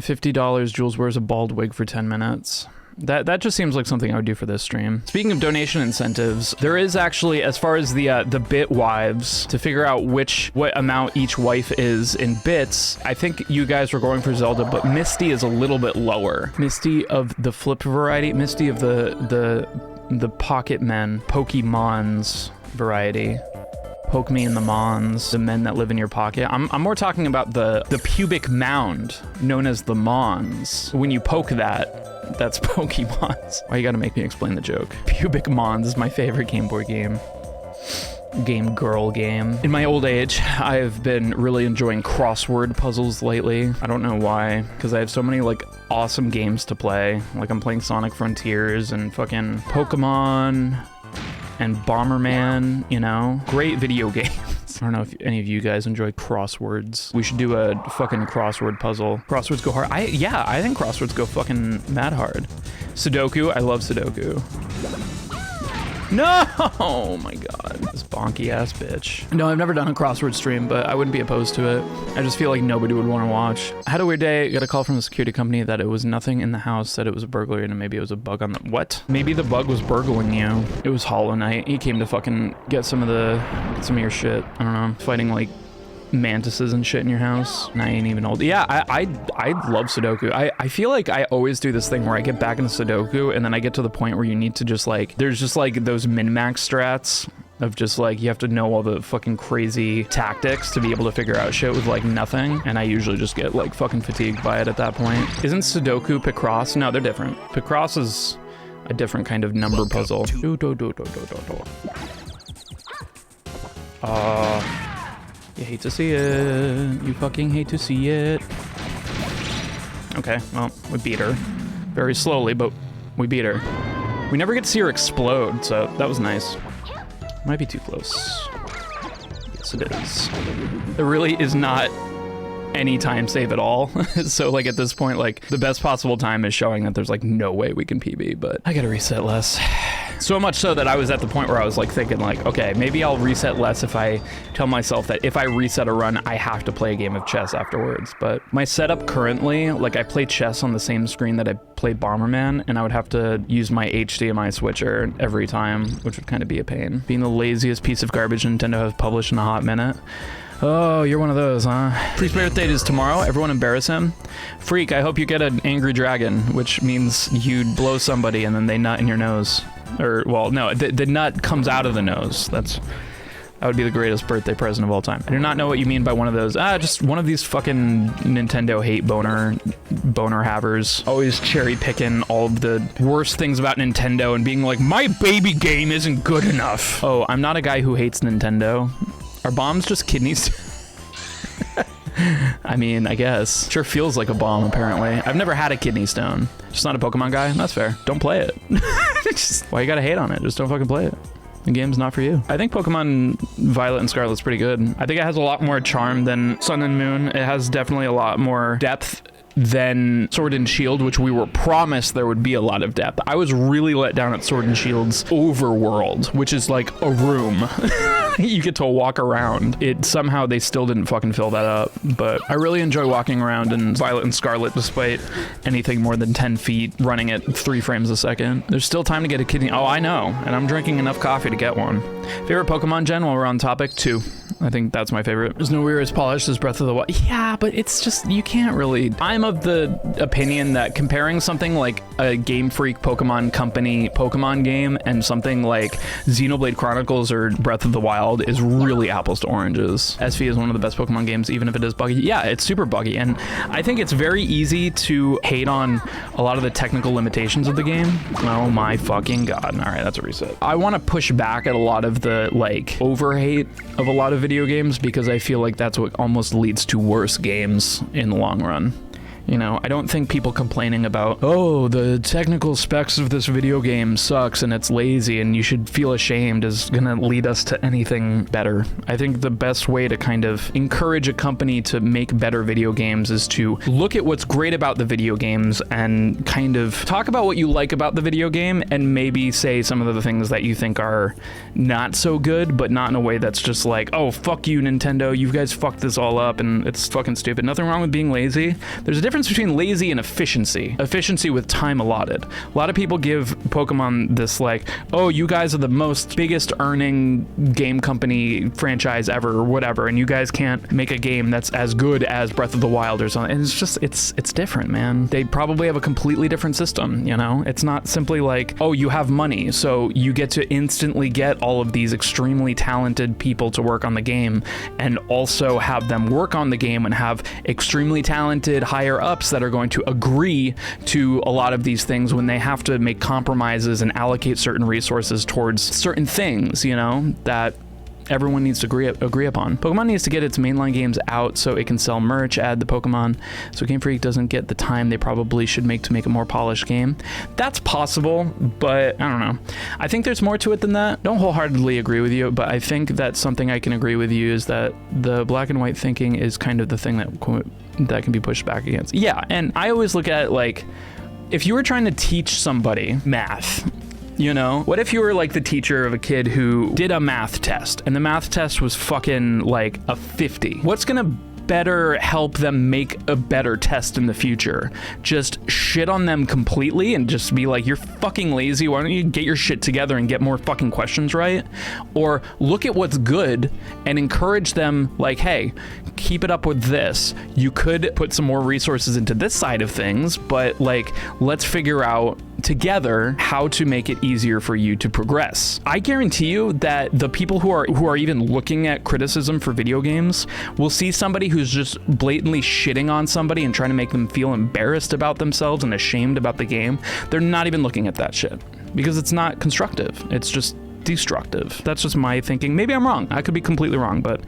$50, Jules wears a bald wig for 10 minutes. That just seems like something I would do for this stream. Speaking of donation incentives, there is actually, as far as the bit wives, to figure out what amount each wife is in bits, I think you guys were going for Zelda, but Misty is a little bit lower. Misty of the flip variety, Misty of the Pocket Men, Pokemons variety. Poke me in the mons, the men that live in your pocket. I'm more talking about the pubic mound, known as the mons. When you poke that's Pokemons. Why you gotta make me explain the joke? Pubic mons is my favorite Game Boy game. Girl game. In my old age, I've been really enjoying crossword puzzles lately. I don't know why, because I have so many like awesome games to play. Like I'm playing Sonic Frontiers and fucking Pokemon and Bomberman, you know? Great video games. I don't know if any of you guys enjoy crosswords. We should do a fucking crossword puzzle. Crosswords go hard. Yeah, I think crosswords go fucking mad hard. Sudoku, I love Sudoku. No! Oh my god. This bonky ass bitch. No, I've never done a crossword stream, but I wouldn't be opposed to it. I just feel like nobody would want to watch. I had a weird day, got a call from the security company that it was nothing in the house, that it was a burglary, and maybe it was a bug on the... What? Maybe the bug was burgling you. It was Hollow Knight. He came to fucking get some of your shit. I don't know. Fighting like mantises and shit in your house, and I ain't even old. Yeah, I love Sudoku. I feel like I always do this thing where I get back into Sudoku and then I get to the point where you need to just like, there's just like those min-max strats of just like, you have to know all the fucking crazy tactics to be able to figure out shit with like nothing, and I usually just get like fucking fatigued by it at that point. Isn't Sudoku Picross? No, they're different. Picross is a different kind of number puzzle. You hate to see it. You fucking hate to see it. Okay, well, we beat her. Very slowly, but we beat her. We never get to see her explode, so that was nice. Might be too close. Yes, it is. There really is not any time save at all. So like at this point, like the best possible time is showing that there's like no way we can PB, but I gotta reset less. So much so that I was at the point where I was like thinking like, okay, maybe I'll reset less if I tell myself that if I reset a run, I have to play a game of chess afterwards. But my setup currently, like I play chess on the same screen that I play Bomberman, and I would have to use my HDMI switcher every time, which would kind of be a pain. Being the laziest piece of garbage Nintendo has published in a hot minute. Oh, you're one of those, huh? Freak's birthday is tomorrow. Everyone embarrass him. Freak, I hope you get an angry dragon, which means you blow somebody and then they nut in your nose. Or, well, no, the nut comes out of the nose. That would be the greatest birthday present of all time. I do not know what you mean by one of those. Just one of these fucking Nintendo hate boner havers. Always cherry picking all of the worst things about Nintendo and being like, my baby game isn't good enough. Oh, I'm not a guy who hates Nintendo. Are bombs just kidneys? I mean, I guess. Sure feels like a bomb, apparently. I've never had a kidney stone. Just not a Pokemon guy? That's fair. Don't play it. Why you gotta hate on it? Just don't fucking play it. The game's not for you. I think Pokemon Violet and Scarlet's pretty good. I think it has a lot more charm than Sun and Moon. It has definitely a lot more depth than Sword and Shield, which we were promised there would be a lot of depth. I was really let down at Sword and Shield's overworld, which is like a room. You get to walk around. Somehow they still didn't fucking fill that up, but I really enjoy walking around in Violet and Scarlet despite anything more than 10 feet running at 3 frames a second. There's still time to get a kidney. Oh, I know, and I'm drinking enough coffee to get one. Favorite Pokemon gen while we're on topic? 2. I think that's my favorite. There's nowhere as polished as Breath of the Wild. Yeah, but it's just, you can't really. I'm of the opinion that comparing something like a Game Freak Pokemon Company Pokemon game and something like Xenoblade Chronicles or Breath of the Wild is really apples to oranges. SV is one of the best Pokemon games, even if it is buggy. Yeah, it's super buggy, and I think it's very easy to hate on a lot of the technical limitations of the game. Oh my fucking god. All right, that's a reset. I want to push back at a lot of the like over-hate of a lot of video games because I feel like that's what almost leads to worse games in the long run. You know, I don't think people complaining about, oh, the technical specs of this video game sucks and it's lazy and you should feel ashamed is gonna lead us to anything better. I think the best way to kind of encourage a company to make better video games is to look at what's great about the video games and kind of talk about what you like about the video game and maybe say some of the things that you think are not so good, but not in a way that's just like, oh, fuck you, Nintendo, you guys fucked this all up and it's fucking stupid. Nothing wrong with being lazy. There's a difference difference between lazy and efficiency. Efficiency with time allotted. A lot of people give Pokemon this like, oh, you guys are the biggest earning game company franchise ever or whatever, and you guys can't make a game that's as good as Breath of the Wild or something. And it's just, it's different, man. They probably have a completely different system, you know? It's not simply like, oh, you have money, so you get to instantly get all of these extremely talented people to work on the game and also have them work on the game and have extremely talented higher ups that are going to agree to a lot of these things when they have to make compromises and allocate certain resources towards certain things, you know, that everyone needs to agree upon. Pokemon needs to get its mainline games out so it can sell merch, add the Pokemon, so Game Freak doesn't get the time they probably should make to make a more polished game. That's possible, but I don't know. I think there's more to it than that. Don't wholeheartedly agree with you, but I think that something I can agree with you is that the black and white thinking is kind of the thing that can be pushed back against. Yeah, and I always look at it like, if you were trying to teach somebody math, you know, what if you were like the teacher of a kid who did a math test and the math test was fucking like a 50? What's gonna better help them make a better test in the future? Just shit on them completely and just be like, you're fucking lazy, why don't you get your shit together and get more fucking questions right? Or look at what's good and encourage them like, hey, keep it up with this. You could put some more resources into this side of things, but like, let's figure out together how to make it easier for you to progress. I guarantee you that the people who are even looking at criticism for video games will see somebody who's just blatantly shitting on somebody and trying to make them feel embarrassed about themselves and ashamed about the game. They're not even looking at that shit because it's not constructive. It's just destructive. That's just my thinking. Maybe I'm wrong. I could be completely wrong, but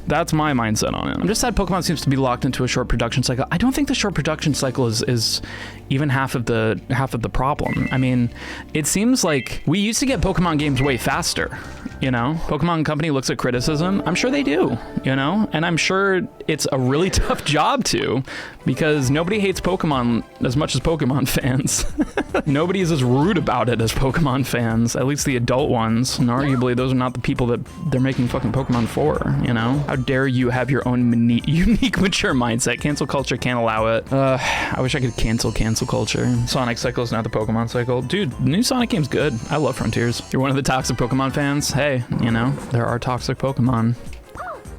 that's my mindset on it. I'm just sad Pokemon seems to be locked into a short production cycle. I don't think the short production cycle is even half of the problem. I mean, it seems like we used to get Pokemon games way faster, you know? Pokemon Company looks at criticism. I'm sure they do, you know? And I'm sure it's a really tough job to, because nobody hates Pokemon as much as Pokemon fans. Nobody is as rude about it as Pokemon fans, at least the adult ones. And arguably, those are not the people that they're making fucking Pokemon for, you know? How dare you have your own unique, mature mindset? Cancel culture can't allow it. I wish I could cancel culture. Sonic cycle is not the Pokemon cycle. Dude, the new Sonic game's good. I love Frontiers. You're one of the toxic Pokemon fans? Hey, you know, there are toxic Pokemon.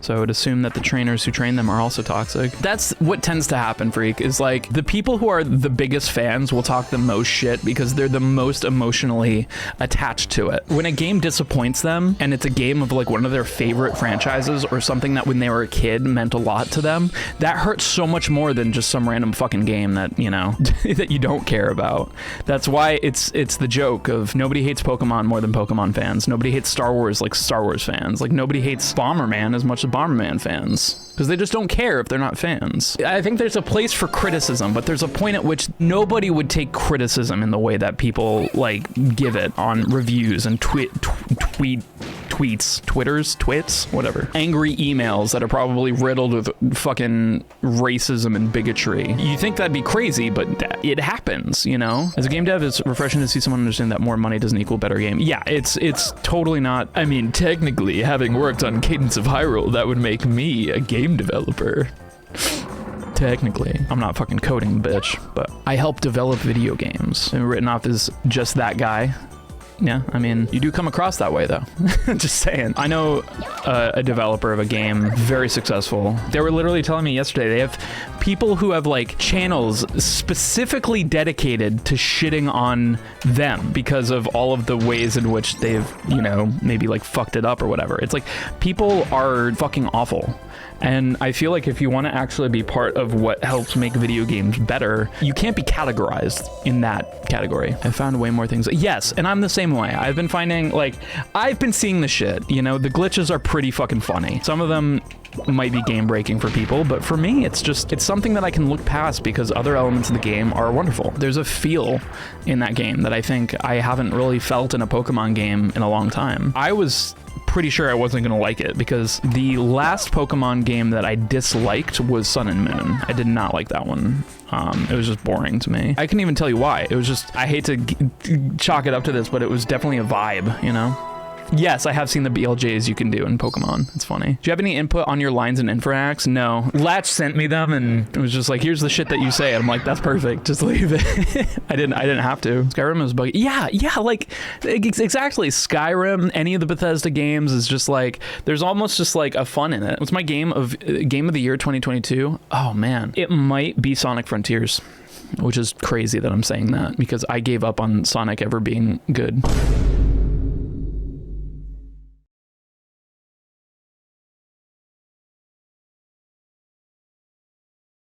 So I would assume that the trainers who train them are also toxic. That's what tends to happen, Freak, is like the people who are the biggest fans will talk the most shit because they're the most emotionally attached to it. When a game disappoints them and it's a game of like one of their favorite franchises or something that when they were a kid meant a lot to them, that hurts so much more than just some random fucking game that, you know, that you don't care about. That's why it's the joke of nobody hates Pokemon more than Pokemon fans. Nobody hates Star Wars like Star Wars fans. Like nobody hates Bomberman as much as Bomberman fans, because they just don't care if they're not fans. I think there's a place for criticism, but there's a point at which nobody would take criticism in the way that people like give it on reviews and twits, whatever. Angry emails that are probably riddled with fucking racism and bigotry. You think that'd be crazy, but it happens, you know? As a game dev, it's refreshing to see someone understand that more money doesn't equal better game. Yeah, it's totally not. I mean, technically, having worked on Cadence of Hyrule, that would make me a game developer. Technically. I'm not fucking coding, bitch, but I help develop video games. I'm written off as just that guy. Yeah, I mean, you do come across that way, though. Just saying. I know a developer of a game, very successful. They were literally telling me yesterday they have people who have like channels specifically dedicated to shitting on them because of all of the ways in which they've, you know, maybe like fucked it up or whatever. It's like people are fucking awful. And I feel like if you want to actually be part of what helps make video games better, you can't be categorized in that category. I found way more things. Yes, and I'm the same way. I've been finding, like, I've been seeing the shit, you know, the glitches are pretty fucking funny. Some of them might be game breaking for people, but for me, it's something that I can look past because other elements of the game are wonderful. There's a feel in that game that I think I haven't really felt in a Pokemon game in a long time. I was pretty sure I wasn't gonna like it because the last Pokemon game that I disliked was Sun and Moon. I did not like that one. It was just boring to me. I couldn't even tell you why. It was just, I hate to chalk it up to this, but it was definitely a vibe, you know? Yes, I have seen the BLJs you can do in Pokemon. It's funny. Do you have any input on your lines and infracts? No. Latch sent me them and it was just like, here's the shit that you say. And I'm like, that's perfect. Just leave it. I didn't have to. Skyrim is buggy. Yeah, like exactly. Skyrim, any of the Bethesda games is just like, there's almost just like a fun in it. What's my game of the year 2022? Oh man, it might be Sonic Frontiers, which is crazy that I'm saying that because I gave up on Sonic ever being good.